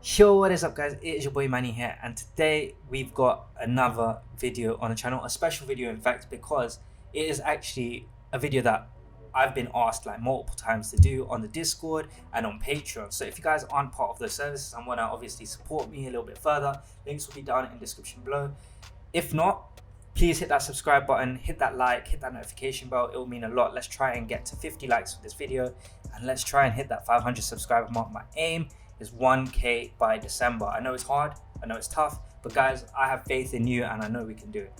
Yo, what is up guys, it is your boy Manny here, and today we've got another video on the channel, a special video in fact, because it is actually a video that I've been asked like multiple times to do on the Discord and on Patreon. So if you guys aren't part of those services and want to obviously support me a little bit further, links will be down in the description below. If not, please hit that subscribe button, hit that like, hit that notification bell. It will mean a lot. Let's try and get to 50 likes for this video, and let's try and hit that 500 subscriber mark. My aim is 1K by December. I know it's hard, I know it's tough, but guys, I have faith in you and I know we can do it.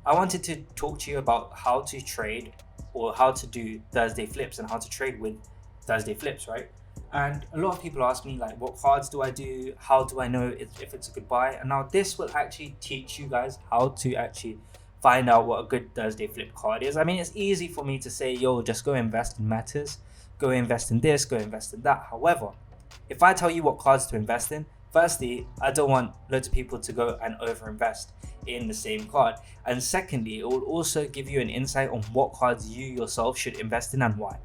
I wanted to talk to you about how to trade, or how to do Thursday flips and how to trade with Thursday flips, right? And a lot of people ask me like, what cards do I do? How do I know if it's a good buy? And now this will actually teach you guys how to actually find out what a good Thursday flip card is. I mean, it's easy for me to say, yo, just go invest in matters, go invest in this, go invest in that. However, if I tell you what cards to invest in, firstly, I don't want loads of people to go and overinvest in the same card. And secondly, it will also give you an insight on what cards you yourself should invest in and why.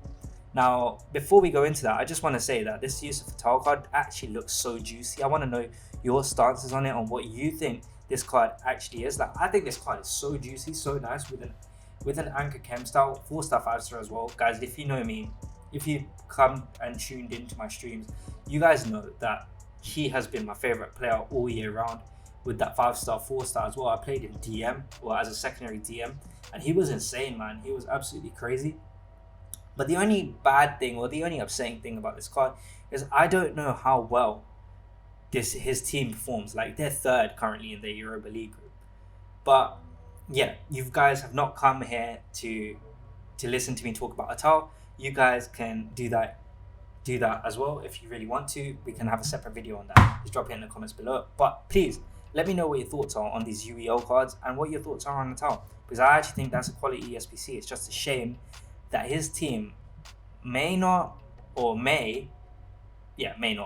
Now, before we go into that, I just want to say that this Yusuf Fattal card actually looks so juicy. I want to know your stances on it, on what you think this card actually is. Like, I think this card is so juicy, so nice with an anchor chem style, 4-star, 5-star as well. Guys, if you know me, if you come and tuned into my streams, you guys know that he has been my favorite player all year round with that 5-star, 4-star as well. I played in DM, or as a secondary DM, and he was insane, man. He was absolutely crazy. But the only bad thing, or the only upsetting thing about this card is I don't know how well his team performs. Like, they're third currently in the Europa League group. But yeah, you guys have not come here to listen to me talk about Atal. You guys can do that as well if you really want to. We can have a separate video on that. Just drop it in the comments below. But please let me know what your thoughts are on these UEL cards and what your thoughts are on Natal, because I actually think that's a quality SPC. It's just a shame that his team may not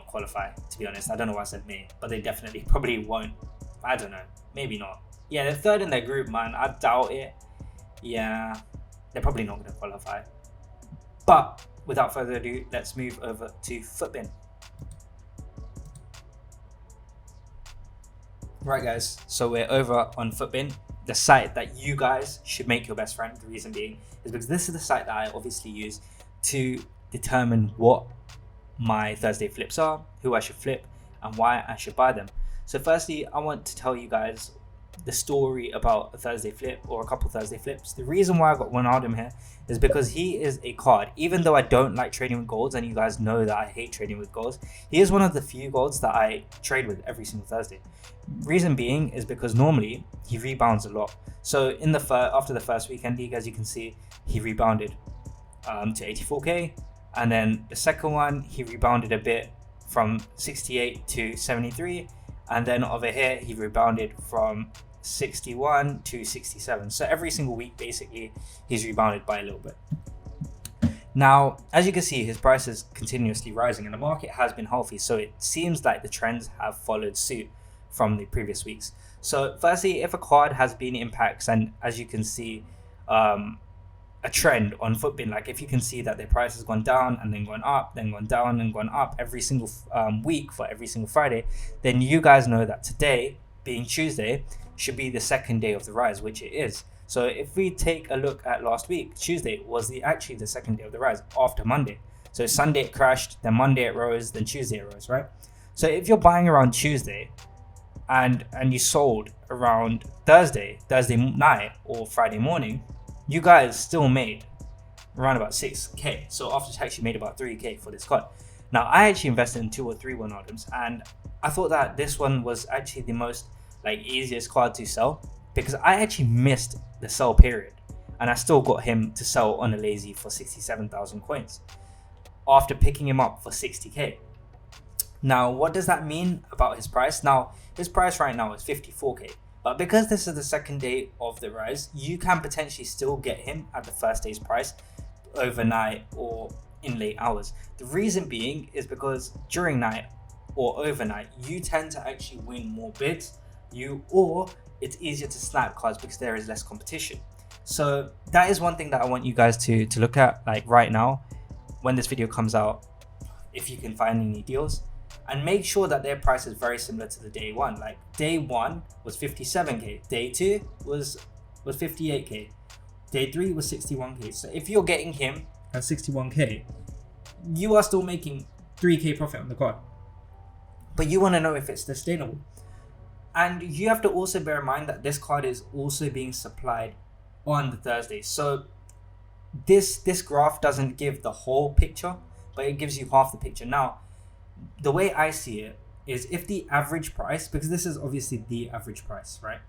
qualify, to be honest. I don't know why I said may, but they definitely probably won't. I don't know, maybe not. Yeah, they're third in their group, man. I doubt it. Yeah, they're probably not going to qualify. But without further ado, let's move over to Footband. Right guys, so we're over on Footband, the site that you guys should make your best friend. The reason being is because this is the site that I obviously use to determine what my Thursday flips are, who I should flip, and why I should buy them. So firstly, I want to tell you guys the story about a Thursday flip, or a couple Thursday flips. The reason why I got Wijnaldum here is because he is a card, even though I don't like trading with golds, and you guys know that I hate trading with golds, he is one of the few golds that I trade with every single Thursday. Reason being is because normally he rebounds a lot. So in the after the first weekend league, as you can see, he rebounded to 84k, and then the second one he rebounded a bit from 68 to 73, and then over here he rebounded from 61 to 67. So every single week basically he's rebounded by a little bit. Now, as you can see, his price is continuously rising and the market has been healthy, so it seems like the trends have followed suit from the previous weeks. So firstly, if a card has been in packs, and as you can see, a trend on Footband, like if you can see that their price has gone down and then gone up, then gone down and gone up every single week for every single Friday, then you guys know that today, being Tuesday, should be the second day of the rise, which it is. So if we take a look at last week, Tuesday was actually the second day of the rise after Monday. So Sunday it crashed, then Monday it rose, then Tuesday it rose, right? So if you're buying around Tuesday and you sold around Thursday night or Friday morning, you guys still made around about 6k. So after tax you made about 3k for this card. Now I actually invested in 2 or 3 Wijnaldums, and I thought that this one was actually the most easiest card to sell, because I actually missed the sell period and I still got him to sell on a lazy for 67,000 coins after picking him up for 60k. Now what does that mean about his price? Now his price right now is 54k, but because this is the second day of the rise, you can potentially still get him at the first day's price overnight or in late hours. The reason being is because during night or overnight you tend to actually win more bids, or it's easier to snap cards because there is less competition. So that is one thing that I want you guys to look at, like right now when this video comes out, if you can find any deals. and make sure that their price is very similar to the day one. Like day one was 57k, day two was 58k, day three was 61k. So if you're getting him at 61k, you are still making 3k profit on the card. But you want to know if it's sustainable. And you have to also bear in mind that this card is also being supplied on the Thursday. So this graph doesn't give the whole picture, but it gives you half the picture. Now, the way I see it is if the average price, because this is obviously the average price, right?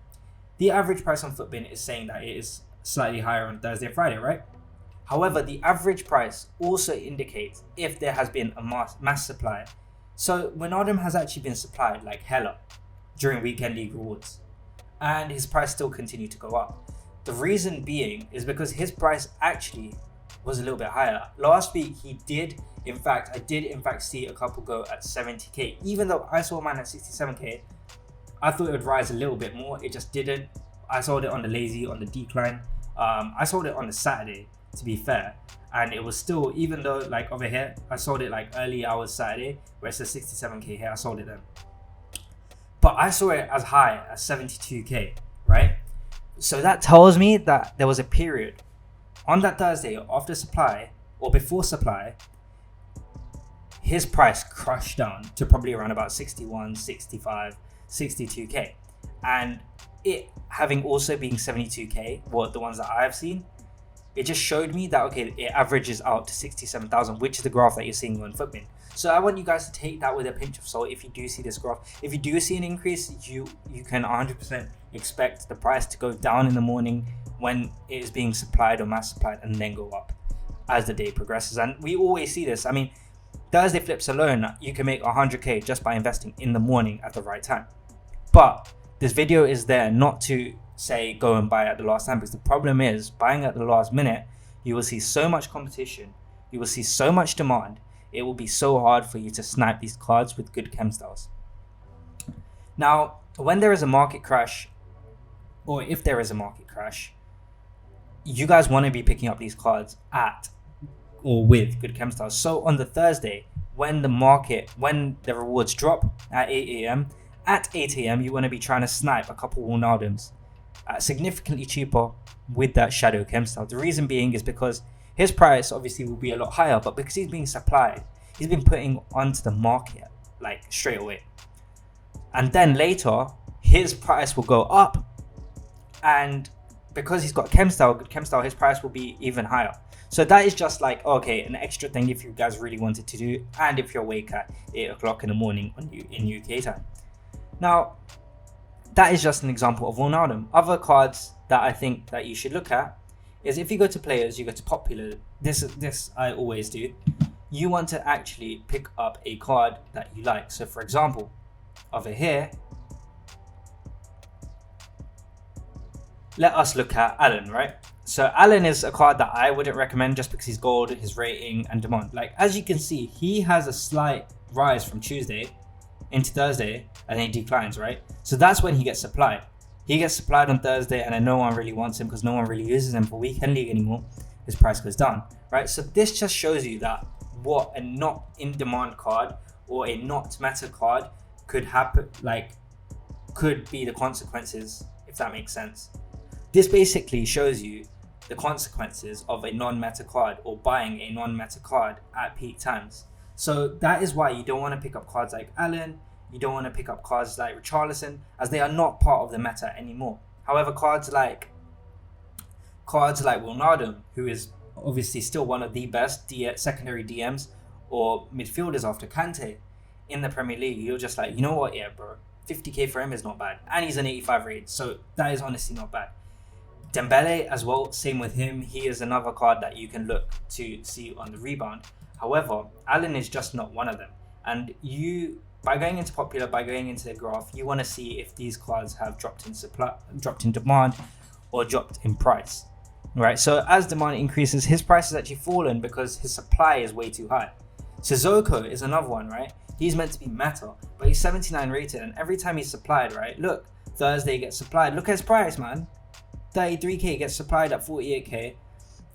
The average price on Footband is saying that it is slightly higher on Thursday and Friday, right? However, the average price also indicates if there has been a mass supply. So Wijnaldum has actually been supplied like hella during weekend league rewards, and his price still continued to go up. The reason being is because his price actually was a little bit higher. Last week I did in fact see a couple go at 70k. Even though I saw mine at 67k, I thought it would rise a little bit more. It just didn't. I sold it on the lazy, on the decline. I sold it on the Saturday, to be fair, and it was still, even though like over here I sold it like early hours Saturday where it says 67k here, I sold it then, but I saw it as high as 72k, right? So that tells me that there was a period on that Thursday after supply or before supply, his price crushed down to probably around about 61, 65, 62k, and it having also been 72k, what the ones that I have seen, it just showed me that okay, it averages out to 67,000, which is the graph that you're seeing on Footband. So I want you guys to take that with a pinch of salt. If you do see this graph, if you do see an increase, you can 100% expect the price to go down in the morning when it is being supplied or mass supplied, and then go up as the day progresses. And we always see this. I mean, Thursday flips alone, you can make 100k just by investing in the morning at the right time. But this video is there not to say go and buy at the last time, because the problem is buying at the last minute, you will see so much competition, you will see so much demand, it will be so hard for you to snipe these cards with good chem styles. Now, when there is a market crash, or if there is a market crash, you guys want to be picking up these cards at or with good chem styles. So on the Thursday, when the rewards drop at 8 a.m, at 8 a.m, you want to be trying to snipe a couple Wijnaldums significantly cheaper with that shadow chem style. The reason being is because his price obviously will be a lot higher, but because he's being supplied, he's been putting onto the market like straight away, and then later his price will go up, and because he's got good chem style, his price will be even higher. So that is just like, okay, an extra thing if you guys really wanted to do, and if you're awake at 8 o'clock in the morning in UK time. Now, that is just an example of Wijnaldum. Other cards that I think that you should look at is if you go to players, you go to popular. This I always do. You want to actually pick up a card that you like. So for example, over here, let us look at Allen, right? So Allen is a card that I wouldn't recommend just because he's gold, his rating and demand. Like as you can see, he has a slight rise from Tuesday into Thursday, and then he declines, right? So that's when he gets supplied. He gets supplied on Thursday, and then no one really wants him because no one really uses him for weekend league anymore. His price goes down, right? So this just shows you that what a not in demand card or a not meta card could happen, like could be the consequences, if that makes sense. This basically shows you the consequences of a non-meta card or buying a non-meta card at peak times. So that is why you don't want to pick up cards like Allen, you don't want to pick up cards like Richarlison, as they are not part of the meta anymore. However, cards like Wijnaldum, who is obviously still one of the best secondary DMs or midfielders after Kante in the Premier League, you're just like, you know what, yeah bro, 50k for him is not bad, and he's an 85 rate, so that is honestly not bad. Dembele as well, same with him, he is another card that you can look to see on the rebound. However, Allen is just not one of them, and you, by going into popular, by going into the graph, you want to see if these cards have dropped in demand or dropped in price, right? So as demand increases, his price has actually fallen because his supply is way too high. Sissoko is another one, right? He's meant to be meta, but he's 79 rated, and every time he's supplied, right? Look, Thursday gets supplied. Look at his price, man. 33k gets supplied at 48k,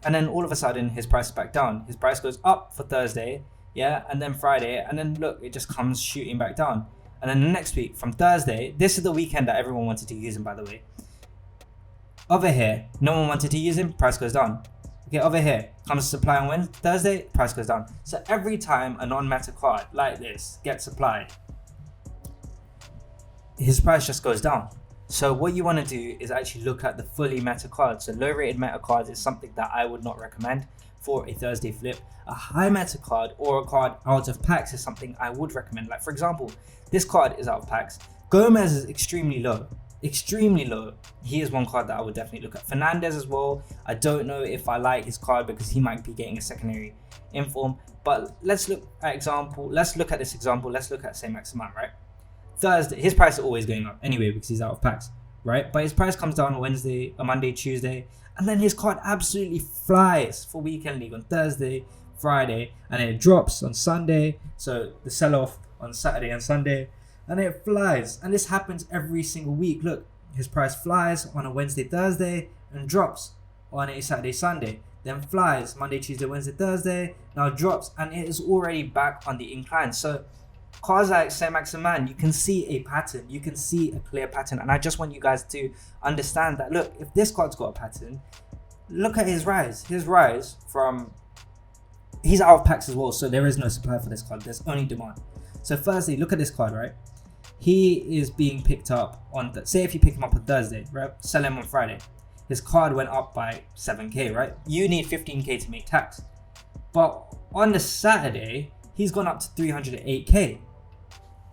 and then all of a sudden his price is back down. His price goes up for Thursday, yeah, and then Friday, and then look, it just comes shooting back down. And then the next week, from Thursday, this is the weekend that everyone wanted to use him, by the way. Over here, no one wanted to use him, price goes down. Okay, over here, comes supply on Wednesday, Thursday, price goes down. So every time a non-meta card like this gets supplied, his price just goes down. So what you want to do is actually look at the fully meta cards. So low rated meta cards is something that I would not recommend for a Thursday flip. A high meta card or a card out of packs is something I would recommend. Like for example, this card is out of packs. Gomez is extremely low. He is one card that I would definitely look at. Fernandez as well. I don't know if I like his card because he might be getting a secondary inform. But let's look at this example. Let's look at Saint-Maximin, right? Thursday, his price is always going up anyway because he's out of packs, right? But his price comes down on Wednesday, a Monday, Tuesday, and then his card absolutely flies for weekend league on Thursday, Friday, and then it drops on Sunday. So the sell-off on Saturday and Sunday, and it flies. And this happens every single week. Look, his price flies on a Wednesday, Thursday, and drops on a Saturday, Sunday. Then flies Monday, Tuesday, Wednesday, Thursday, now drops, and it is already back on the incline. So cards like Saint-Maximin, you can see a pattern, you can see a clear pattern, and I just want you guys to understand that. Look, if this card's got a pattern, look at his rise. From, he's out of packs as well, so there is no supply for this card, there's only demand. So firstly, look at this card, right? He is being picked up on, say if you pick him up on Thursday, right? Sell him on Friday. His card went up by 7k, right? You need 15k to make tax. But on the Saturday, he's gone up to 308k.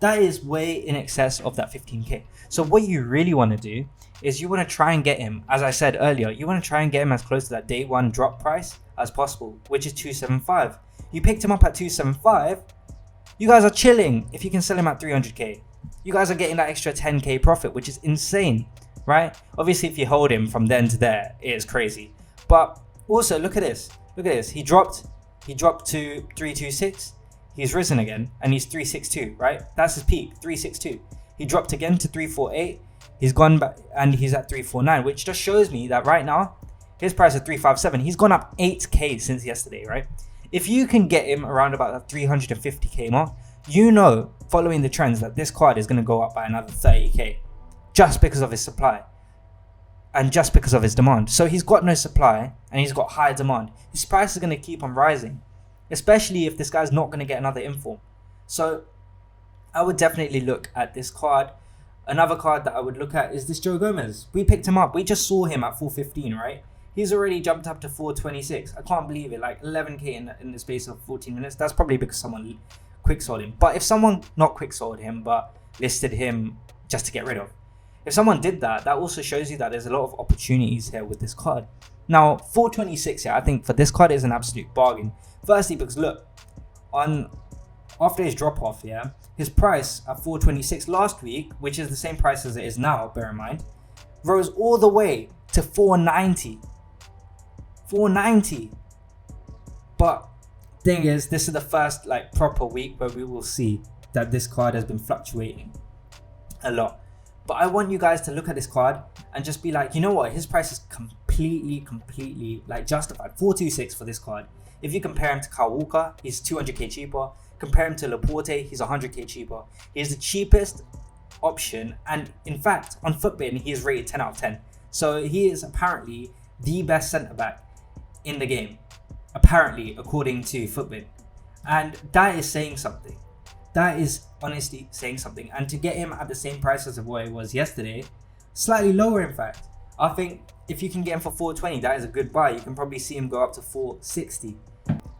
That is way in excess of that 15k. So what you really want to do is you want to try and get him, as I said earlier, you want to try and get him as close to that day one drop price as possible, which is 275. You picked him up at 275, you guys are chilling if you can sell him at 300k. You guys are getting that extra 10k profit, which is insane, right? Obviously, if you hold him from then to there, it is crazy. But also, look at this. He dropped to 326. He's risen again, and he's 362, right? That's his peak, 362. He dropped again to 348. He's gone back, and he's at 349, which just shows me that right now, his price is 357. He's gone up 8k since yesterday, right? If you can get him around about that 350k mark, you know, following the trends, that this card is going to go up by another 30k just because of his supply and just because of his demand. So he's got no supply and he's got high demand. His price is going to keep on rising, especially if this guy's not going to get another inform. So I would definitely look at this card. Another card that I would look at is this Joe Gomez. We picked him up. We just saw him at 415, right? He's already jumped up to 426. I can't believe it. Like 11k in the space of 14 minutes. That's probably because someone quick sold him. But if someone not quick sold him but listed him just to get rid of, if someone did that, that also shows you that there's a lot of opportunities here with this card. Now 426, yeah, I think for this card is an absolute bargain. Firstly, because look, after his drop off, yeah, his price at 426 last week, which is the same price as it is now, bear in mind, rose all the way to 490. But thing is, this is the first like proper week where we will see that this card has been fluctuating a lot. But I want you guys to look at this card and just be like, you know what, his price is completely like justified. 426 for this card. If you compare him to Kyle Walker, he's 200k cheaper. Compare him to Laporte, he's 100k cheaper. He's the cheapest option, and in fact on Footband he is rated 10 out of 10. So he is apparently the best centre back in the game, apparently, according to Footband. And that is saying something. That is honestly saying something. And to get him at the same price as what it was yesterday, slightly lower in fact, I think if you can get him for 420, that is a good buy. You can probably see him go up to 460.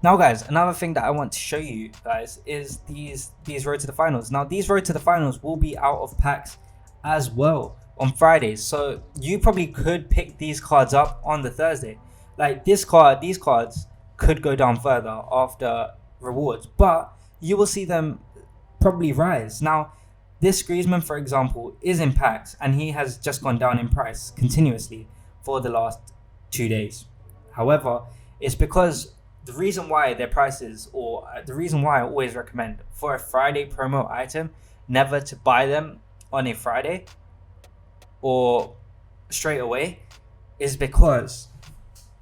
Now guys, another thing that I want to show you guys is these road to the finals. Now these road to the finals will be out of packs as well on Fridays. So you probably could pick these cards up on the Thursday. Like these cards could go down further after rewards, but you will see them probably rise. Now this Griezmann, for example, is in packs and he has just gone down in price continuously for the last 2 days. However, it's because the reason why their prices, or the reason why I always recommend for a Friday promo item never to buy them on a Friday or straight away, is because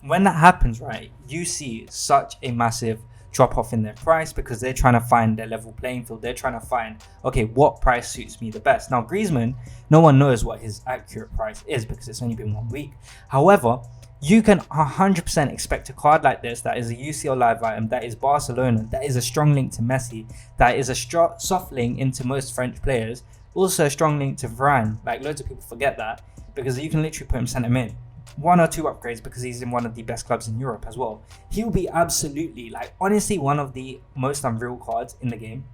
when that happens, right, you see such a massive drop off in their price because they're trying to find their level playing field. They're trying to find, okay, what price suits me the best. Now, Griezmann, no one knows what his accurate price is because it's only been 1 week. However, you can 100% expect a card like this that is a UCL live item, that is Barcelona, that is a strong link to Messi, that is a soft link into most French players, also a strong link to Varane. Like, loads of people forget that because you can literally put him centre mid. 1 or 2 upgrades because he's in one of the best clubs in Europe as well. He will be absolutely, like, honestly one of the most unreal cards in the game.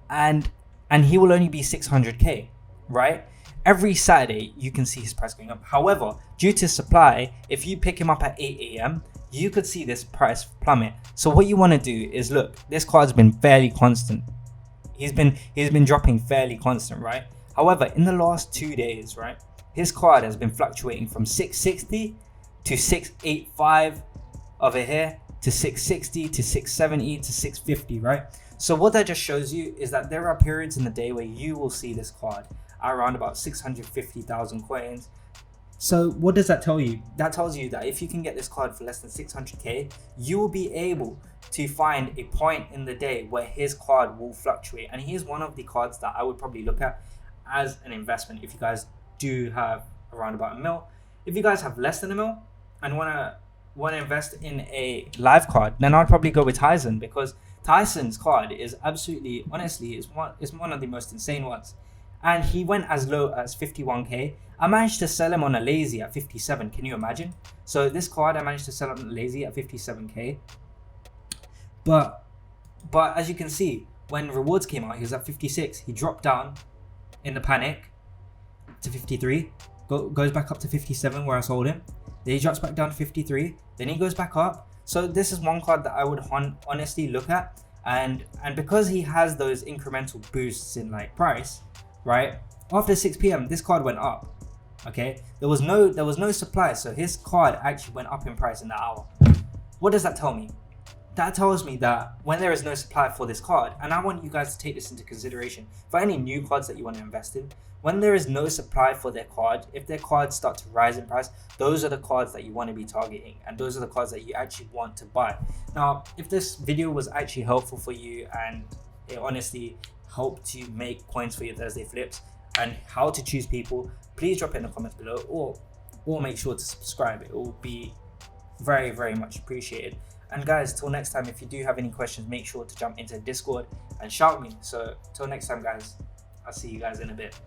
And he will only be 600k, right? Every Saturday you can see his price going up. However, due to supply, if you pick him up at 8 a.m, you could see this price plummet. So what you want to do is, look, this card's been fairly constant. He's been dropping fairly constant, right? However, in the last 2 days, right, his card has been fluctuating from 660 to 685 over here, to 660 to 670 to 650, right? So what that just shows you is that there are periods in the day where you will see this card at around about 650,000 coins. So what does that tell you? That tells you that if you can get this card for less than 600k, you will be able to find a point in the day where his card will fluctuate. And he is one of the cards that I would probably look at as an investment if you guys do have around about $1 mil. If you guys have less than $1 mil and want to invest in a live card, then I'd probably go with Tyson, because Tyson's card is absolutely, honestly, is one of the most insane ones. And he went as low as 51k. I managed to sell him on a lazy at 57. Can you imagine? So this card I managed to sell on a lazy at 57k. But as you can see, when rewards came out, he was at 56. He dropped down in the panic to 53, goes back up to 57 where I sold him. Then he drops back down to 53. Then he goes back up. So this is one card that I would honestly look at, and because he has those incremental boosts in like price, right? After 6 p.m, this card went up. Okay, there was no supply, so his card actually went up in price in that hour. What does that tell me? That tells me that when there is no supply for this card, and I want you guys to take this into consideration for any new cards that you want to invest in, when there is no supply for their card, if their cards start to rise in price, those are the cards that you want to be targeting, and those are the cards that you actually want to buy. Now, if this video was actually helpful for you and it honestly helped you make coins for your Thursday flips and how to choose people, please drop it in the comments below, or make sure to subscribe. It will be very, very much appreciated. And guys, till next time, if you do have any questions, make sure to jump into Discord and shout me. So till next time, guys, I'll see you guys in a bit.